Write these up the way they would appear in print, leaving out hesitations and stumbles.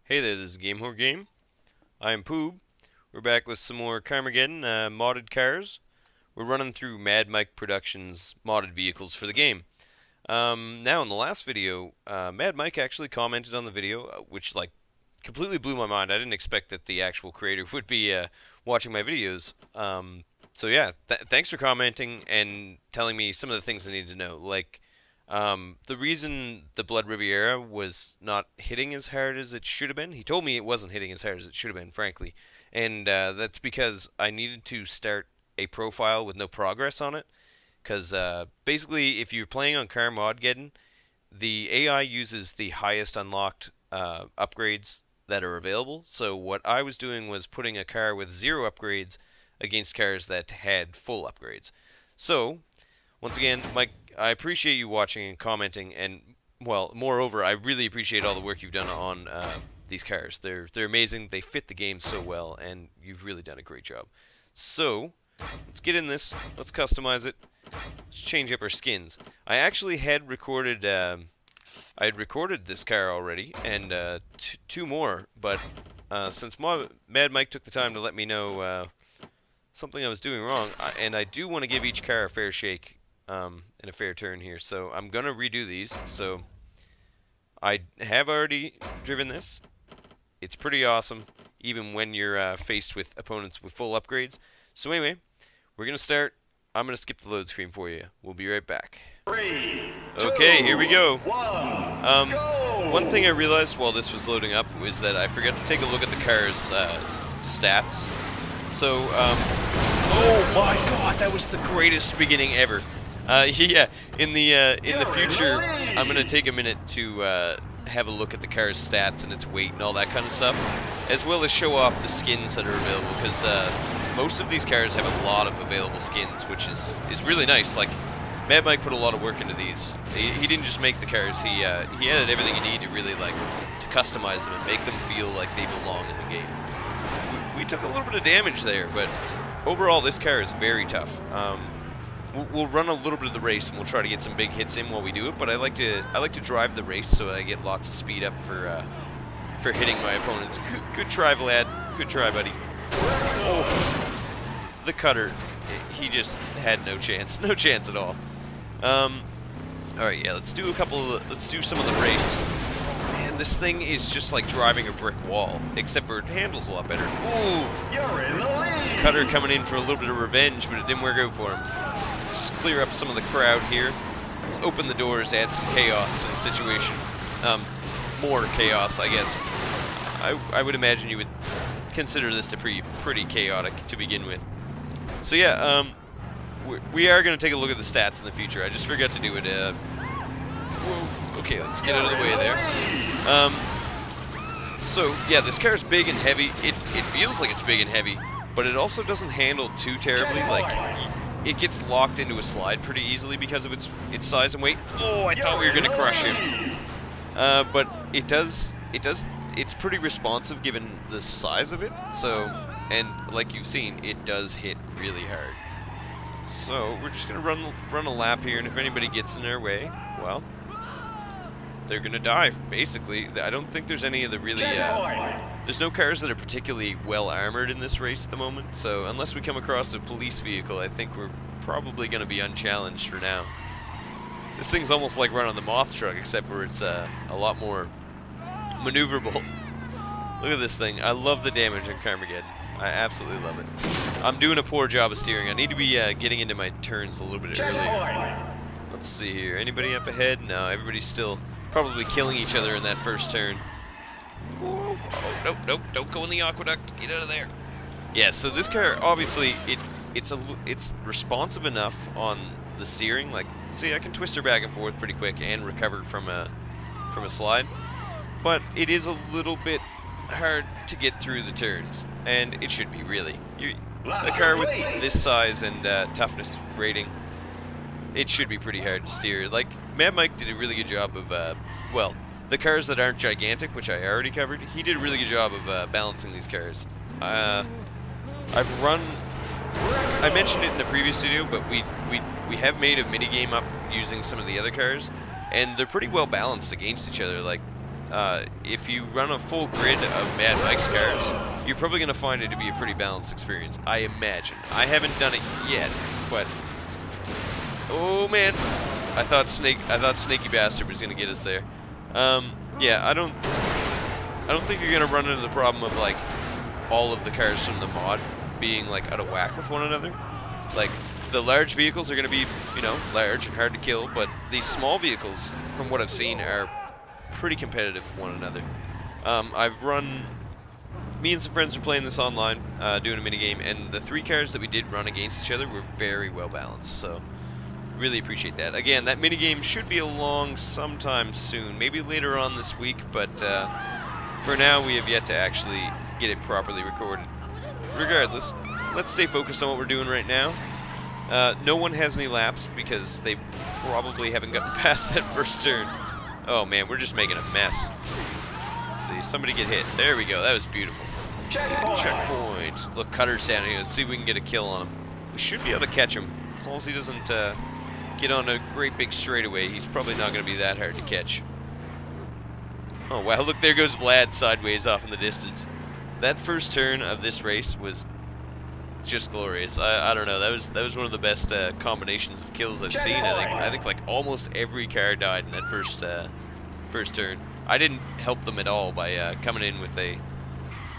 Hey there, this is Game Whore Game. I'm Poob. We're back with some more Carmageddon modded cars. We're running through Mad Mike Productions modded vehicles for the game. Now, in the last video, Mad Mike actually commented on the video, which completely blew my mind. I didn't expect that the actual creator would be watching my videos. So yeah, thanks for commenting and telling me some of the things I needed to know. The reason the Blood Riviera was not hitting as hard as it should have been, he told me it wasn't hitting as hard as it should have been, frankly. And that's because I needed to start a profile with no progress on it. Because basically, if you're playing on Carmodgeddon, the AI uses the highest unlocked upgrades that are available. So what I was doing was putting a car with 0 upgrades against cars that had full upgrades. So, once again, Mike, I appreciate you watching and commenting, and, well, moreover, I really appreciate all the work you've done on these cars. They're amazing, they fit the game so well, and you've really done a great job. So, let's get in this, let's customize it, let's change up our skins. I actually had recorded, I had recorded this car already, and 2 more, but since Mad Mike took the time to let me know something I was doing wrong, and I do want to give each car a fair shake and a fair turn here, so I'm going to redo these. So I have already driven this. It's pretty awesome, even when you're faced with opponents with full upgrades. So anyway, we're going to start. I'm going to skip the load screen for you. We'll be right back. 3, 2, here we go. 1, go! One thing I realized while this was loading up was that I forgot to take a look at the car's stats. So, oh my god, that was the greatest beginning ever. Yeah, in the future, I'm gonna take a minute to have a look at the car's stats and its weight and all that kind of stuff, as well as show off the skins that are available, because most of these cars have a lot of available skins, which is really nice. Like, Mad Mike put a lot of work into these. He didn't just make the cars, he added everything you need to really, to customize them and make them feel like they belong in the game. We took a little bit of damage there, but overall this car is very tough. We'll run a little bit of the race and we'll try to get some big hits in while we do it, but I like to drive the race so I get lots of speed up for hitting my opponents. Good try, Vlad. Good try, buddy. Oh, the cutter, he just had no chance. No chance at all. Alright, yeah, let's do some of the race. Man, this thing is just like driving a brick wall, except for it handles a lot better. Ooh! You're in the lead! Cutter coming in for a little bit of revenge, but it didn't work out for him. Let's just clear up some of the crowd here. Let's open the doors, add some chaos to the situation. More chaos, I guess. I would imagine you would consider this to pretty chaotic to begin with. So yeah, we are going to take a look at the stats in the future. I just forgot to do it. Whoa. Okay, let's get out of the way there. So yeah, this car is big and heavy. It feels like it's big and heavy, but it also doesn't handle too terribly. Like, it gets locked into a slide pretty easily because of its size and weight. Oh, I thought we were going to crush him. But it does. It's pretty responsive given the size of it. So, and like you've seen, it does hit really hard. So we're just gonna run a lap here, and if anybody gets in our way, well, they're gonna die. Basically, I don't think there's any of the really. There's no cars that are particularly well armored in this race at the moment. So unless we come across a police vehicle, I think we're probably gonna be unchallenged for now. This thing's almost like running the Moth truck, except for it's a lot more maneuverable. Look at this thing. I love the damage on Carmageddon. I absolutely love it. I'm doing a poor job of steering. I need to be getting into my turns a little bit earlier. Let's see here. Anybody up ahead? No, everybody's still probably killing each other in that first turn. Oh, nope, nope, don't go in the aqueduct. Get out of there. Yeah, so this car, obviously, it's responsive enough on the steering. Like, see, I can twist her back and forth pretty quick and recover from a slide. But it is a little bit hard to get through the turns, and it should be, really. A car with this size and toughness rating, it should be pretty hard to steer. Like, Mad Mike did a really good job of, well, the cars that aren't gigantic, which I already covered, he did a really good job of balancing these cars. I mentioned it in the previous video, but we have made a minigame up using some of the other cars, and they're pretty well balanced against each other. Like, if you run a full grid of Mad Mike's cars, you're probably going to find it to be a pretty balanced experience, I imagine. I haven't done it yet, but... Oh, man. I thought Snaky Bastard was going to get us there. Yeah, I don't think you're going to run into the problem of, like, all of the cars from the mod being, like, out of whack with one another. Like, the large vehicles are going to be, you know, large and hard to kill, but these small vehicles, from what I've seen, are pretty competitive with one another. Me and some friends are playing this online, doing a minigame, and the 3 cars that we did run against each other were very well balanced, so really appreciate that. Again, that minigame should be along sometime soon, maybe later on this week, but for now we have yet to actually get it properly recorded. Regardless, let's stay focused on what we're doing right now. No one has any laps because they probably haven't gotten past that first turn. Oh man, we're just making a mess. Let's see, somebody get hit. There we go, that was beautiful. Checkpoint. Look, Cutter's down here. Let's see if we can get a kill on him. We should be able to catch him, as long as he doesn't get on a great big straightaway. He's probably not going to be that hard to catch. Oh wow, look, there goes Vlad sideways off in the distance. That first turn of this race was just glorious. I don't know, that was one of the best combinations of kills I've seen. I think like almost every car died in that first turn. I didn't help them at all by coming in with a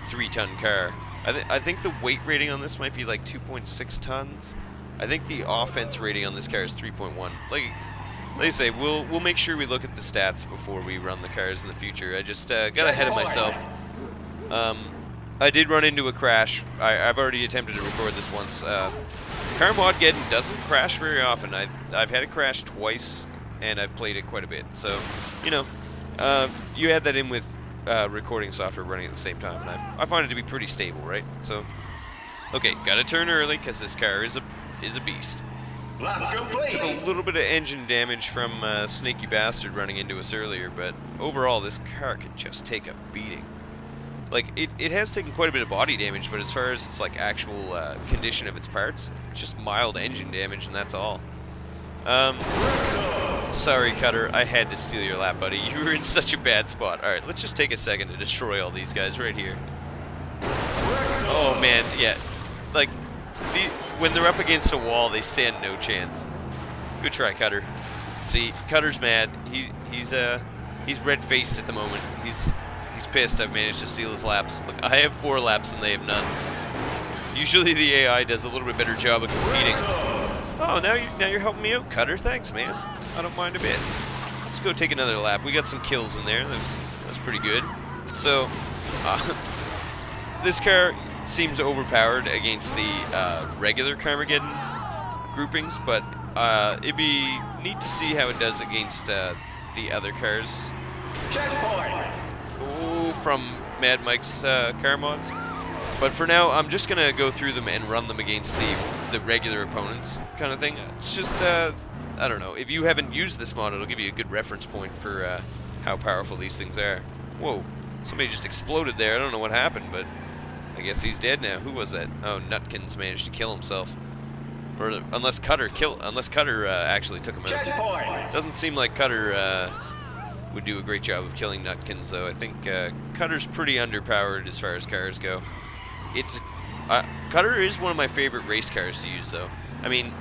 3-ton car. I think the weight rating on this might be like 2.6 tons. I think the offense rating on this car is 3.1. Like I say, we'll make sure we look at the stats before we run the cars in the future. I just got ahead of myself. I did run into a crash. I've already attempted to record this once. Carmodgeddon doesn't crash very often. I've had it crash twice, and I've played it quite a bit. So, you know, you add that in with recording software running at the same time, and I find it to be pretty stable, right? So, okay, gotta turn early because this car is a beast. Took a little bit of engine damage from Snaky Bastard running into us earlier, but overall, this car could just take a beating. Like, it has taken quite a bit of body damage, but as far as its, like, actual condition of its parts, just mild engine damage, and that's all. Sorry, Cutter, I had to steal your lap, buddy. You were in such a bad spot. Alright, let's just take a second to destroy all these guys right here. Oh, man, yeah. Like, when they're up against a wall, they stand no chance. Good try, Cutter. See, Cutter's mad. He's red-faced at the moment. He's pissed I've managed to steal his laps. Look, I have 4 laps and they have none. Usually the AI does a little bit better job of competing. Oh, now you're helping me out, Cutter. Thanks, man. I don't mind a bit. Let's go take another lap. We got some kills in there. That was pretty good. So, this car seems overpowered against the regular Carmageddon groupings, but it'd be neat to see how it does against the other cars. Checkpoint. Oh, from Mad Mike's car mods. But for now, I'm just gonna go through them and run them against the regular opponents, kind of thing. It's just I don't know. If you haven't used this mod, it'll give you a good reference point for how powerful these things are. Whoa! Somebody just exploded there. I don't know what happened, but I guess he's dead now. Who was that? Oh, Nutkins managed to kill himself, or unless Cutter actually took him out. Doesn't seem like Cutter would do a great job of killing Nutkins, though. I think Cutter's pretty underpowered as far as cars go. Cutter is one of my favorite race cars to use, though. I mean,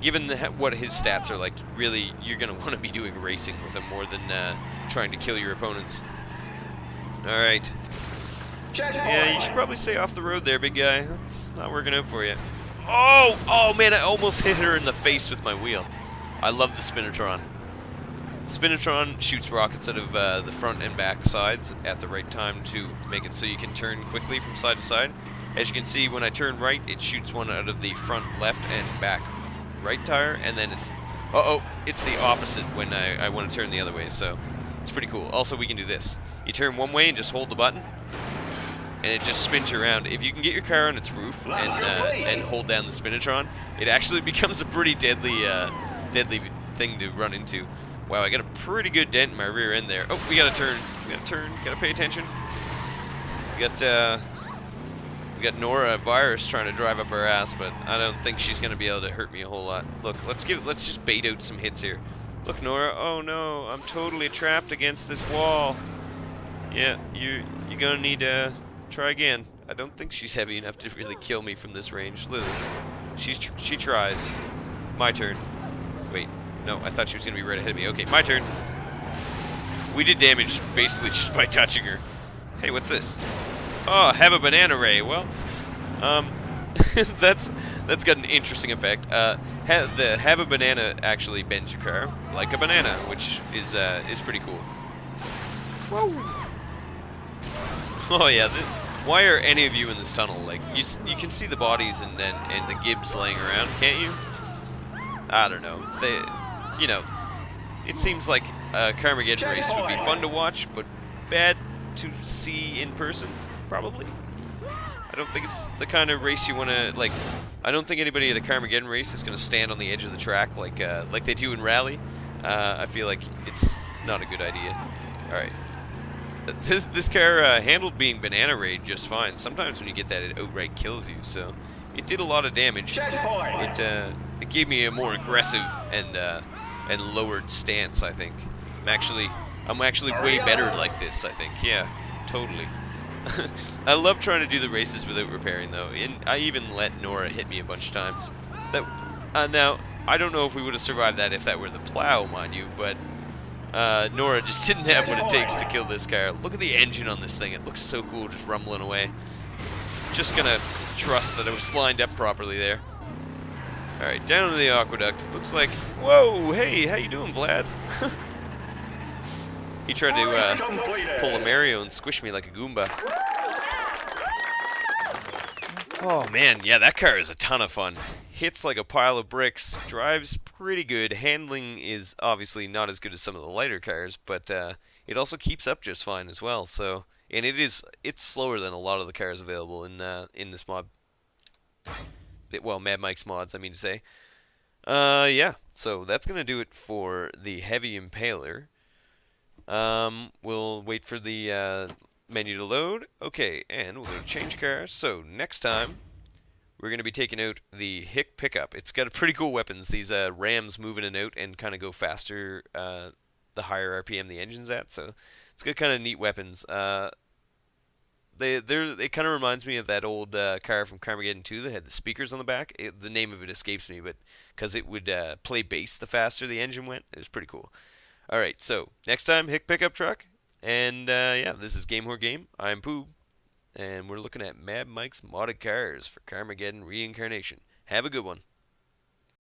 given what his stats are like, really, you're going to want to be doing racing with him more than trying to kill your opponents. Alright. Yeah, you should probably stay off the road there, big guy. That's not working out for you. Oh man, I almost hit her in the face with my wheel. I love the Spinatron. Spinatron shoots rockets out of the front and back sides at the right time to make it so you can turn quickly from side to side. As you can see, when I turn right, it shoots one out of the front left and back right tire, and then it's the opposite when I want to turn the other way, so it's pretty cool. Also, we can do this. You turn one way and just hold the button, and it just spins you around. If you can get your car on its roof and hold down the Spinatron, it actually becomes a pretty deadly thing to run into. Wow, I got a pretty good dent in my rear end there. Oh, we gotta turn. Gotta pay attention. We got Nora Virus trying to drive up our ass, but I don't think she's gonna be able to hurt me a whole lot. Look, let's just bait out some hits here. Look, Nora. Oh no, I'm totally trapped against this wall. Yeah, you're gonna need to try again. I don't think she's heavy enough to really kill me from this range. Look at this. She tries. My turn. Wait, no, I thought she was gonna be right ahead of me. Okay, my turn. We did damage basically just by touching her. Hey, what's this? Oh, have a banana ray. Well, that's got an interesting effect. Have a banana actually bends your car like a banana, which is pretty cool. Whoa. Oh yeah. Why are any of you in this tunnel? Like you can see the bodies and the gibs laying around, can't you? I don't know. It seems like a Carmageddon race would be fun to watch, but bad to see in person, probably. I don't think it's the kind of race you want to, like, I don't think anybody at a Carmageddon race is going to stand on the edge of the track like they do in Rally. I feel like it's not a good idea. Alright. This car handled being banana raid just fine. Sometimes when you get that, it outright kills you, so it did a lot of damage. It gave me a more aggressive and lowered stance, I think. I'm actually way better like this, I think. Yeah, totally. I love trying to do the races without repairing, though. I even let Nora hit me a bunch of times. Now, I don't know if we would have survived that if that were the plow, mind you, but Nora just didn't have what it takes to kill this car. Look at the engine on this thing. It looks so cool, just rumbling away. Just gonna trust that it was lined up properly there. Alright, down to the aqueduct. Looks like... Whoa, hey, how you doing, Vlad? He tried to pull a Mario and squish me like a Goomba. Oh man, yeah, that car is a ton of fun. Hits like a pile of bricks, drives pretty good. Handling is obviously not as good as some of the lighter cars, but it also keeps up just fine as well. So, and it's slower than a lot of the cars available in this mod. Well, Mad Mike's mods, I mean to say. Yeah, so that's gonna do it for the Hevy Impaler. We'll wait for the menu to load. Okay, and we'll go to change cars. So next time, we're going to be taking out the Hick pickup. It's got pretty cool weapons. These rams move in and out and kind of go faster the higher RPM the engine's at. So it's got kind of neat weapons. It kind of reminds me of that old car from Carmageddon 2 that had the speakers on the back. The name of it escapes me, but because it would play bass the faster the engine went. It was pretty cool. Alright, so next time, Hick pickup truck. And yeah, this is Game Whore Game. I'm Poob. And we're looking at Mad Mike's modded cars for Carmageddon Reincarnation. Have a good one.